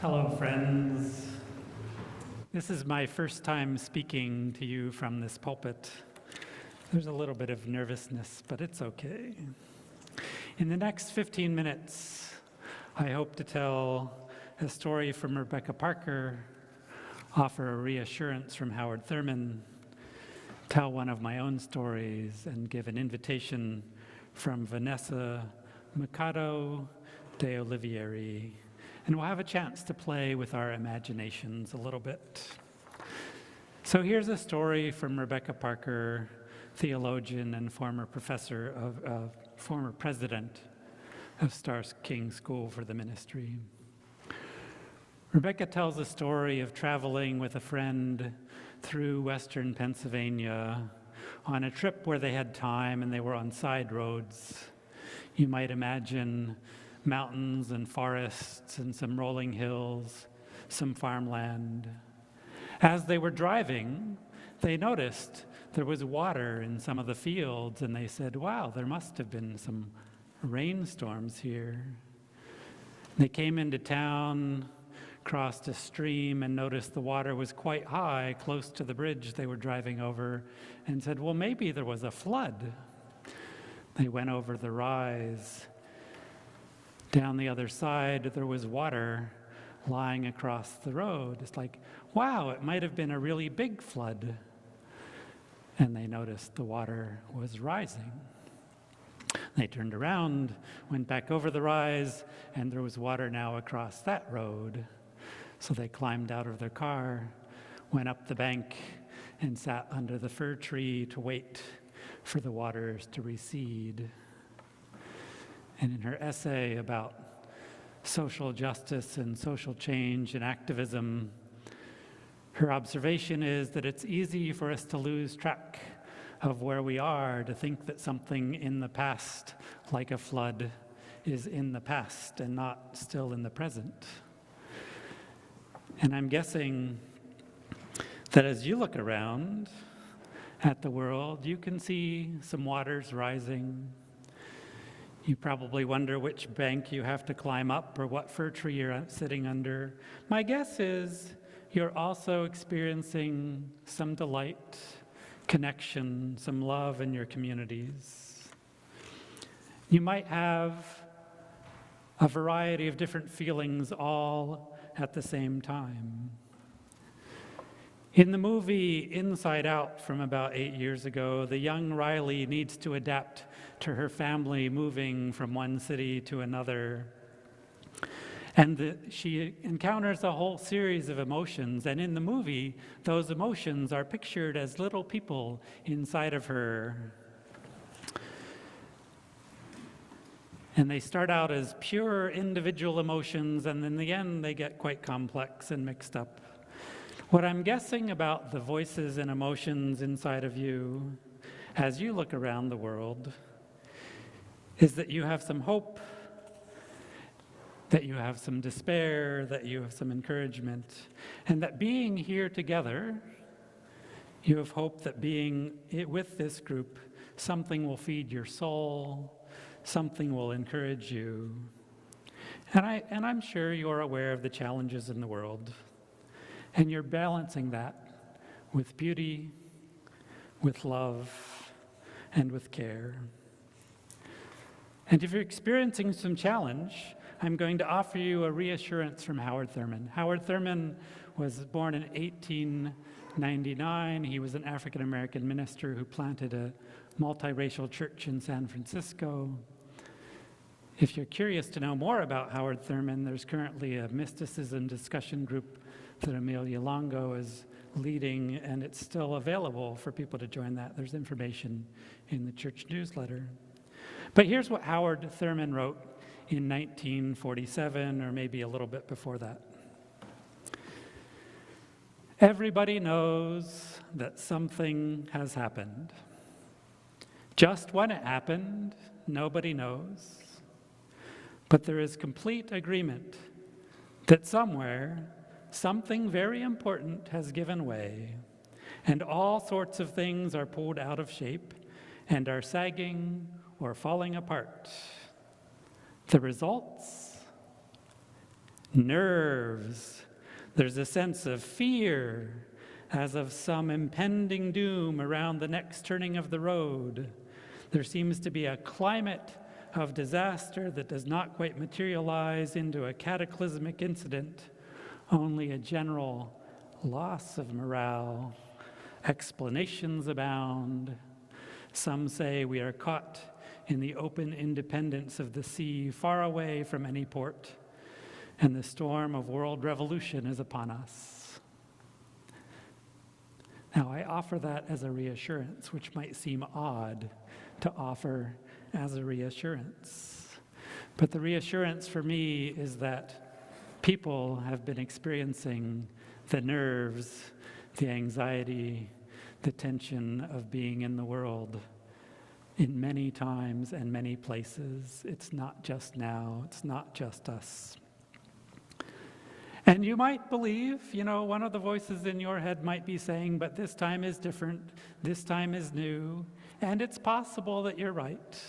Hello, friends. This is my first time speaking to you from this pulpit. There's a little bit of nervousness, but it's okay. In the next 15 minutes, I hope to tell a story from Rebecca Parker, offer a reassurance from Howard Thurman, tell one of my own stories, and give an invitation from Vanessa, Machado, de Olivieri, and we'll have a chance to play with our imaginations a little bit. So here's a story from Rebecca Parker, theologian and former president of Starr King School for the Ministry. Rebecca tells a story of traveling with a friend through western Pennsylvania on a trip where they had time and they were on side roads. You might imagine mountains and forests and some rolling hills, some farmland. As they were driving, they noticed there was water in some of the fields, and they said, wow, there must have been some rainstorms here. They came into town, crossed a stream, and noticed the water was quite high, close to the bridge they were driving over, and said, well, maybe there was a flood. They went over the rise. Down the other side, there was water lying across the road. It's like, wow, it might have been a really big flood. And they noticed the water was rising. They turned around, went back over the rise, and there was water now across that road. So they climbed out of their car, went up the bank, and sat under the fir tree to wait for the waters to recede. And in her essay about social justice and social change and activism, her observation is that it's easy for us to lose track of where we are, to think that something in the past, like a flood, is in the past and not still in the present. And I'm guessing that as you look around at the world, you can see some waters rising. You probably wonder which bank you have to climb up or what fir tree you're sitting under. My guess is you're also experiencing some delight, connection, some love in your communities. You might have a variety of different feelings all at the same time. In the movie Inside Out from about 8 years ago, the young Riley needs to adapt to her family moving from one city to another. And she encounters a whole series of emotions, and in the movie, those emotions are pictured as little people inside of her. And they start out as pure individual emotions, and in the end, they get quite complex and mixed up. What I'm guessing about the voices and emotions inside of you as you look around the world is that you have some hope, that you have some despair, that you have some encouragement, and that being here together, you have hope that being with this group, something will feed your soul, something will encourage you. And I'm sure you're aware of the challenges in the world. And you're balancing that with beauty, with love, and with care. And if you're experiencing some challenge, I'm going to offer you a reassurance from Howard Thurman. Howard Thurman was born in 1899. He was an African-American minister who planted a multiracial church in San Francisco. If you're curious to know more about Howard Thurman, there's currently a mysticism discussion group that Amelia Longo is leading, and it's still available for people to join that. There's information in the church newsletter. But here's what Howard Thurman wrote in 1947, or maybe a little bit before that. Everybody knows that something has happened. Just when it happened, nobody knows. But there is complete agreement that somewhere, something very important has given way, and all sorts of things are pulled out of shape and are sagging or falling apart. The results? Nerves. There's a sense of fear, as of some impending doom around the next turning of the road. There seems to be a climate of disaster that does not quite materialize into a cataclysmic incident, only a general loss of morale. Explanations abound. Some say we are caught in the open independence of the sea, far away from any port, and the storm of world revolution is upon us. Now, I offer that as a reassurance, which might seem odd to offer as a reassurance. But the reassurance for me is that people have been experiencing the nerves, the anxiety, the tension of being in the world in many times and many places. It's not just now, it's not just us. And you might believe, one of the voices in your head might be saying, but this time is different, this time is new, and it's possible that you're right.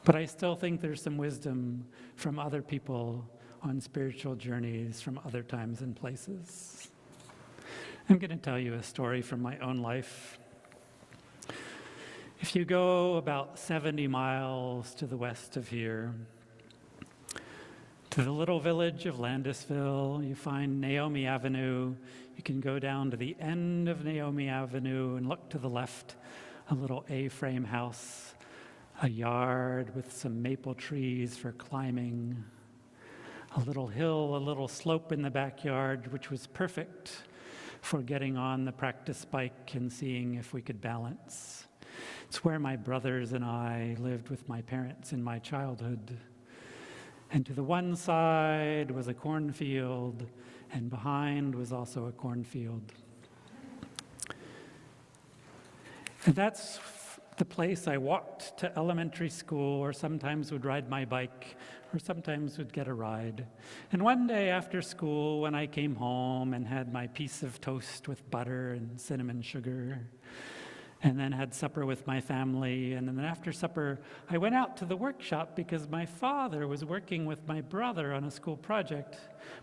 But I still think there's some wisdom from other people on spiritual journeys from other times and places. I'm going to tell you a story from my own life. If you go about 70 miles to the west of here, to the little village of Landisville, you find Naomi Avenue. You can go down to the end of Naomi Avenue and look to the left, a little A-frame house, a yard with some maple trees for climbing, a little hill, a little slope in the backyard, which was perfect for getting on the practice bike and seeing if we could balance. It's where my brothers and I lived with my parents in my childhood. And to the one side was a cornfield, and behind was also a cornfield. And that's the place I walked to elementary school, or sometimes would ride my bike, or sometimes would get a ride. And one day after school, when I came home and had my piece of toast with butter and cinnamon sugar, and then had supper with my family, and then after supper, I went out to the workshop because my father was working with my brother on a school project.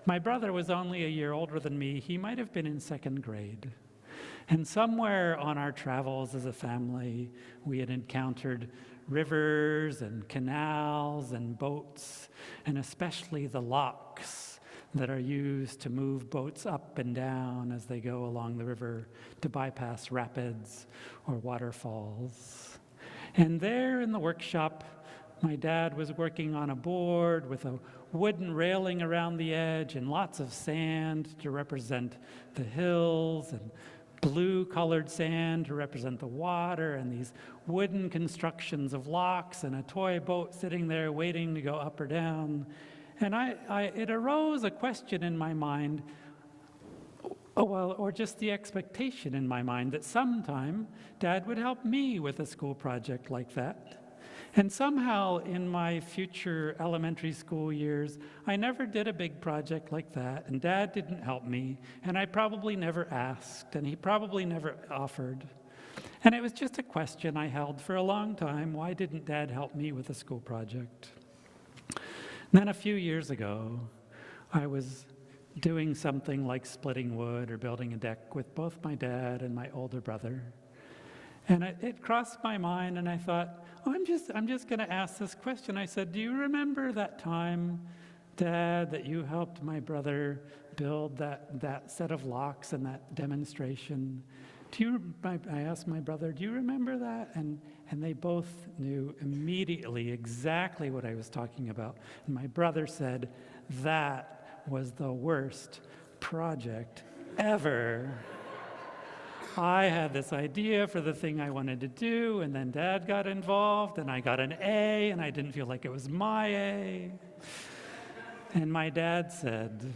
My brother was only a year older than me. He might have been in second grade. And somewhere on our travels as a family, we had encountered rivers and canals and boats, and especially the locks that are used to move boats up and down as they go along the river to bypass rapids or waterfalls. And there in the workshop, my dad was working on a board with a wooden railing around the edge and lots of sand to represent the hills, and blue-colored sand to represent the water, and these wooden constructions of locks and a toy boat sitting there waiting to go up or down. And it arose a question in my mind, or just the expectation in my mind that sometime Dad would help me with a school project like that. And somehow in my future elementary school years, I never did a big project like that, and Dad didn't help me, and I probably never asked, and he probably never offered. And it was just a question I held for a long time: why didn't Dad help me with a school project? And then a few years ago, I was doing something like splitting wood or building a deck with both my dad and my older brother. And it crossed my mind, and I thought, I'm just going to ask this question. I said, do you remember that time, Dad, that you helped my brother build that set of locks and that demonstration? I asked my brother, do you remember that? And they both knew immediately exactly what I was talking about. And my brother said, that was the worst project ever. I had this idea for the thing I wanted to do, and then Dad got involved, and I got an A, and I didn't feel like it was my A. And my dad said,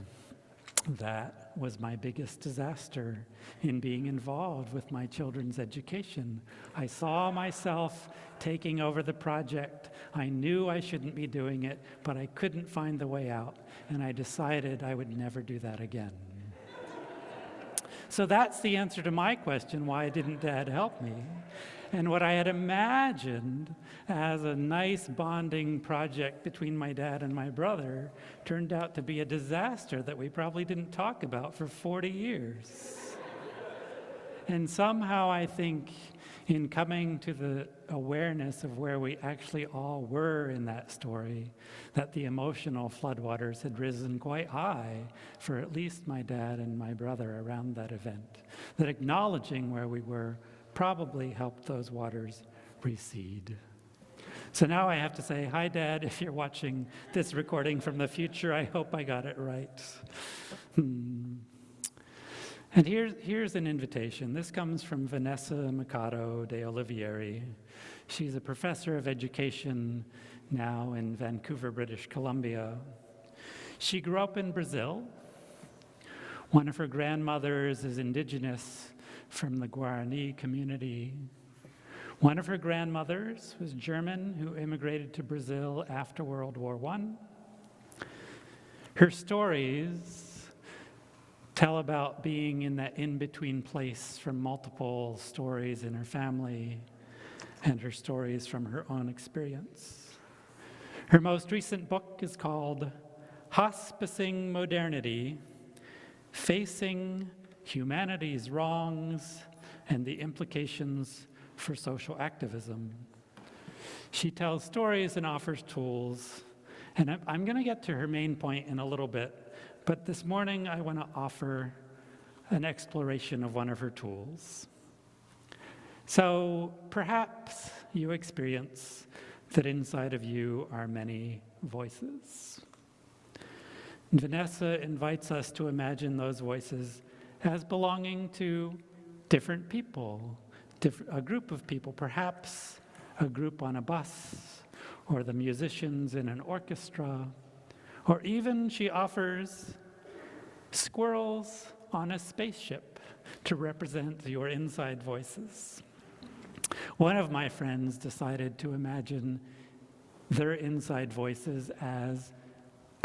that was my biggest disaster in being involved with my children's education. I saw myself taking over the project. I knew I shouldn't be doing it, but I couldn't find the way out, and I decided I would never do that again. So that's the answer to my question, why didn't Dad help me? And what I had imagined as a nice bonding project between my dad and my brother turned out to be a disaster that we probably didn't talk about for 40 years. And somehow I think in coming to the awareness of where we actually all were in that story, that the emotional floodwaters had risen quite high for at least my dad and my brother around that event. That acknowledging where we were probably helped those waters recede. So now I have to say, hi, Dad, if you're watching this recording from the future, I hope I got it right. And here's an invitation. This comes from Vanessa Machado de Olivieri. She's a professor of education now in Vancouver, British Columbia. She grew up in Brazil. One of her grandmothers is indigenous from the Guarani community. One of her grandmothers was German who immigrated to Brazil after World War I. Her stories tell about being in that in-between place from multiple stories in her family and her stories from her own experience. Her most recent book is called Hospicing Modernity, Facing Humanity's Wrongs and the Implications for Social Activism. She tells stories and offers tools, and I'm going to get to her main point in a little bit, but this morning I want to offer an exploration of one of her tools. So perhaps you experience that inside of you are many voices. Vanessa invites us to imagine those voices as belonging to different people, a group of people, perhaps a group on a bus, or the musicians in an orchestra, or even she offers squirrels on a spaceship to represent your inside voices. One of my friends decided to imagine their inside voices as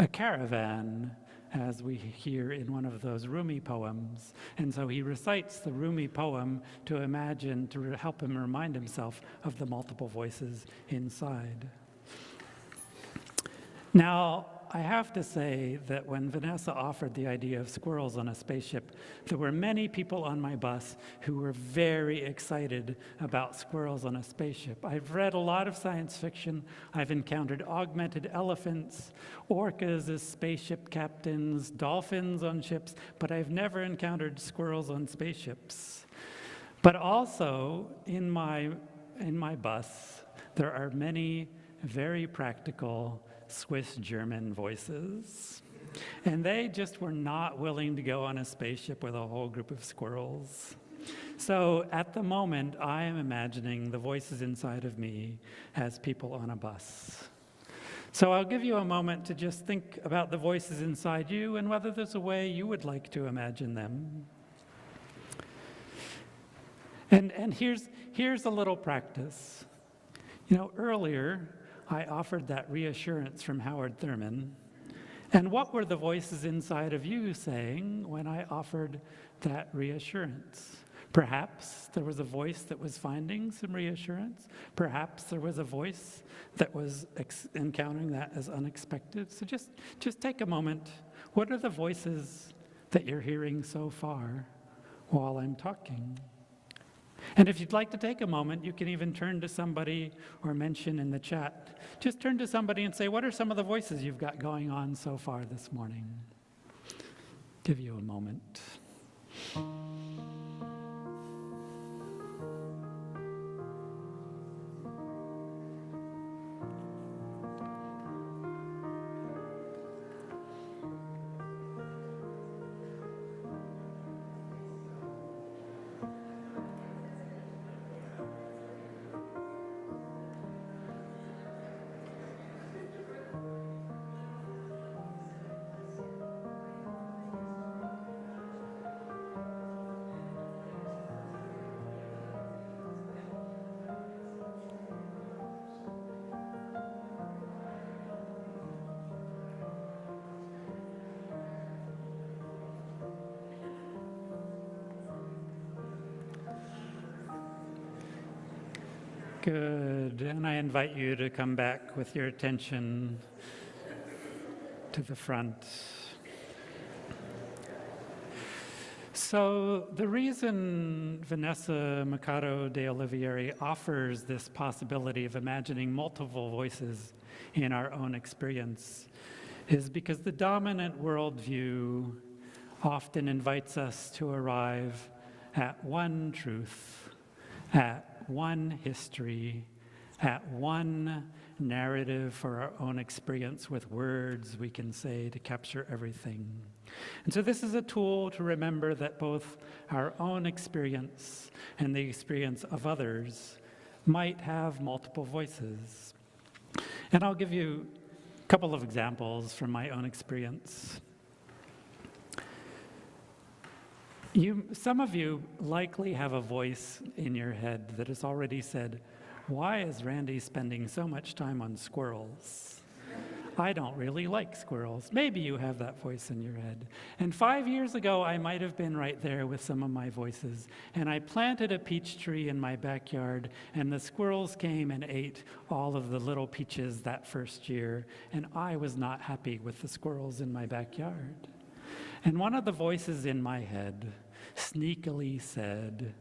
a caravan, as we hear in one of those Rumi poems. And so he recites the Rumi poem to imagine, to help him remind himself of the multiple voices inside. Now, I have to say that when Vanessa offered the idea of squirrels on a spaceship, there were many people on my bus who were very excited about squirrels on a spaceship. I've read a lot of science fiction. I've encountered augmented elephants, orcas as spaceship captains, dolphins on ships, but I've never encountered squirrels on spaceships. But also, in my bus, there are many very practical Swiss-German voices. And they just were not willing to go on a spaceship with a whole group of squirrels. So at the moment, I am imagining the voices inside of me as people on a bus. So I'll give you a moment to just think about the voices inside you and whether there's a way you would like to imagine them. And here's a little practice. You know, earlier, I offered that reassurance from Howard Thurman. And what were the voices inside of you saying when I offered that reassurance? Perhaps there was a voice that was finding some reassurance. Perhaps there was a voice that was encountering that as unexpected. So just take a moment. What are the voices that you're hearing so far while I'm talking? And if you'd like to take a moment, you can even turn to somebody or mention in the chat. Just turn to somebody and say, what are some of the voices you've got going on so far this morning? Give you a moment. Good. And I invite you to come back with your attention to the front. So the reason Vanessa Machado de Olivieri offers this possibility of imagining multiple voices in our own experience is because the dominant worldview often invites us to arrive at one truth, at one history, at one narrative for our own experience with words we can say to capture everything. And so this is a tool to remember that both our own experience and the experience of others might have multiple voices. And I'll give you a couple of examples from my own experience. Some of you likely have a voice in your head that has already said, "Why is Randy spending so much time on squirrels? I don't really like squirrels." Maybe you have that voice in your head. And 5 years ago, I might have been right there with some of my voices. And I planted a peach tree in my backyard, and the squirrels came and ate all of the little peaches that first year. And I was not happy with the squirrels in my backyard. And one of the voices in my head sneakily said,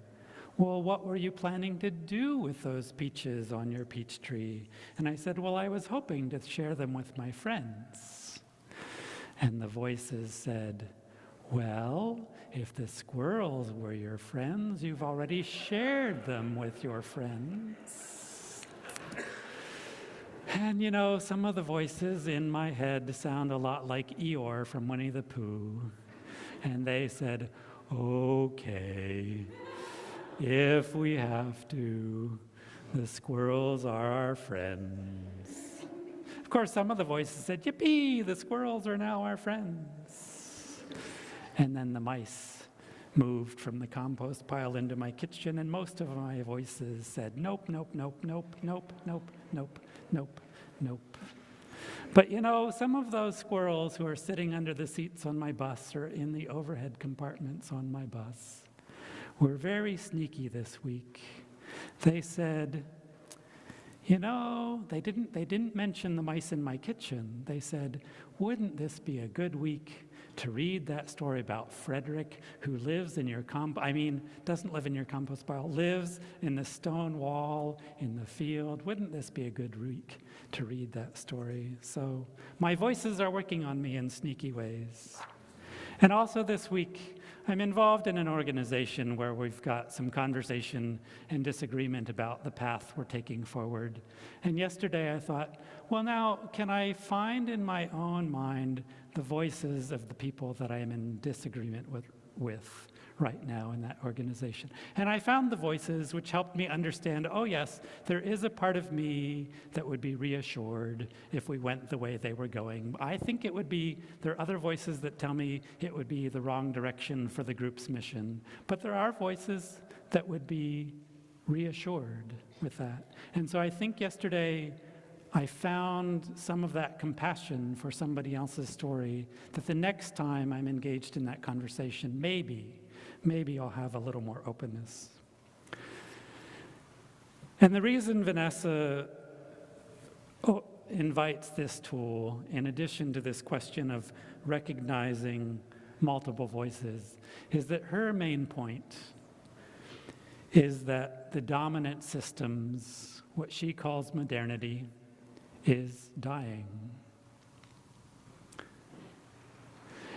"Well, what were you planning to do with those peaches on your peach tree?" And I said, "Well, I was hoping to share them with my friends." And the voices said, "Well, if the squirrels were your friends, you've already shared them with your friends." And you know, some of the voices in my head sound a lot like Eeyore from Winnie the Pooh. And they said, "Okay, if we have to, the squirrels are our friends." Of course, some of the voices said, "Yippee, the squirrels are now our friends." And then the mice moved from the compost pile into my kitchen, and most of my voices said, "Nope, nope, nope, nope, nope, nope, nope, nope, nope." But you know, some of those squirrels who are sitting under the seats on my bus or in the overhead compartments on my bus were very sneaky this week. They said, you know, they didn't mention the mice in my kitchen. They said, "Wouldn't this be a good week to read that story about Frederick, who lives in your doesn't live in your compost pile, lives in the stone wall in the field. Wouldn't this be a good week to read that story?" So my voices are working on me in sneaky ways. And also this week, I'm involved in an organization where we've got some conversation and disagreement about the path we're taking forward. And yesterday I thought, well, now, can I find in my own mind the voices of the people that I am in disagreement with right now in that organization? And I found the voices which helped me understand, oh yes, there is a part of me that would be reassured if we went the way they were going. I think there are other voices that tell me it would be the wrong direction for the group's mission. But there are voices that would be reassured with that. And so I think yesterday I found some of that compassion for somebody else's story, that the next time I'm engaged in that conversation, maybe I'll have a little more openness. And the reason Vanessa invites this tool, in addition to this question of recognizing multiple voices, is that her main point is that the dominant systems, what she calls modernity, is dying.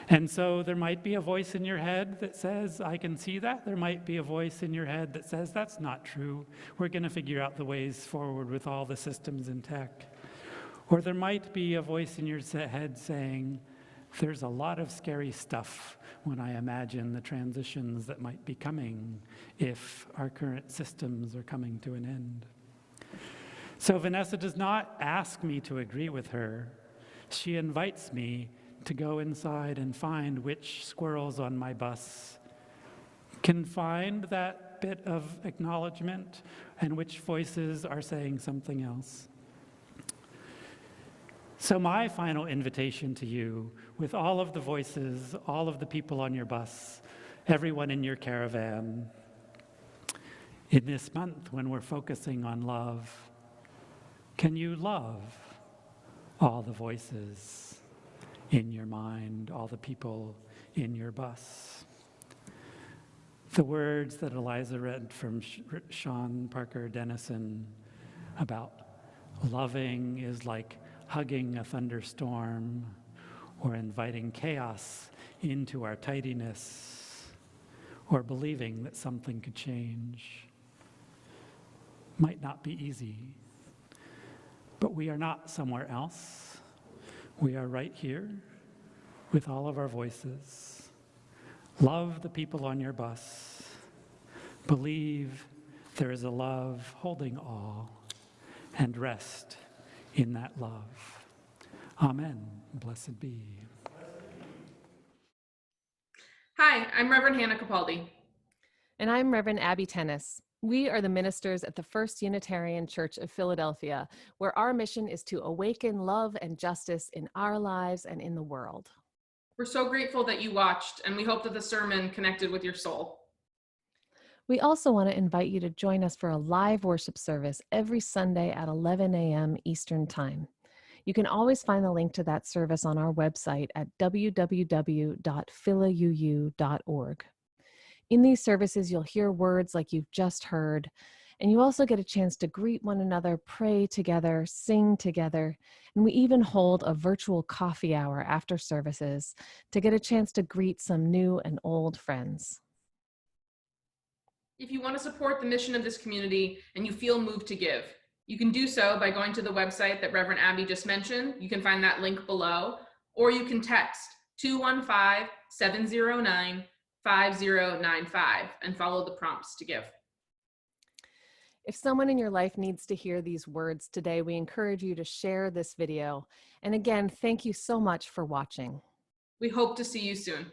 And so there might be a voice in your head that says, I can see that. There might be a voice in your head that says, that's not true. We're going to figure out the ways forward with all the systems in tech. Or there might be a voice in your head saying, there's a lot of scary stuff when I imagine the transitions that might be coming if our current systems are coming to an end. So Vanessa does not ask me to agree with her. She invites me to go inside and find which squirrels on my bus can find that bit of acknowledgement and which voices are saying something else. So my final invitation to you, with all of the voices, all of the people on your bus, everyone in your caravan, In this month, when we're focusing on love, can you love all the voices in your mind, all the people in your bus? The words that Eliza read from Sean Parker Dennison about loving is like hugging a thunderstorm or inviting chaos into our tidiness or believing that something could change. Might not be easy, but we are not somewhere else. We are right here with all of our voices. Love the people on your bus. Believe there is a love holding all, and rest in that love. Amen. Blessed be. Hi, I'm Reverend Hannah Capaldi. And I'm Reverend Abby Tennis. We are the ministers at the First Unitarian Church of Philadelphia, where our mission is to awaken love and justice in our lives and in the world. We're so grateful that you watched, and we hope that the sermon connected with your soul. We also want to invite you to join us for a live worship service every Sunday at 11 a.m. Eastern Time. You can always find the link to that service on our website at www.philauu.org. In these services, you'll hear words like you've just heard, and you also get a chance to greet one another, pray together, sing together, and we even hold a virtual coffee hour after services to get a chance to greet some new and old friends. If you want to support the mission of this community and you feel moved to give, you can do so by going to the website that Reverend Abby just mentioned. You can find that link below, or you can text 215-709-5095 and follow the prompts to give. If someone in your life needs to hear these words today, we encourage you to share this video. And again, thank you so much for watching. We hope to see you soon.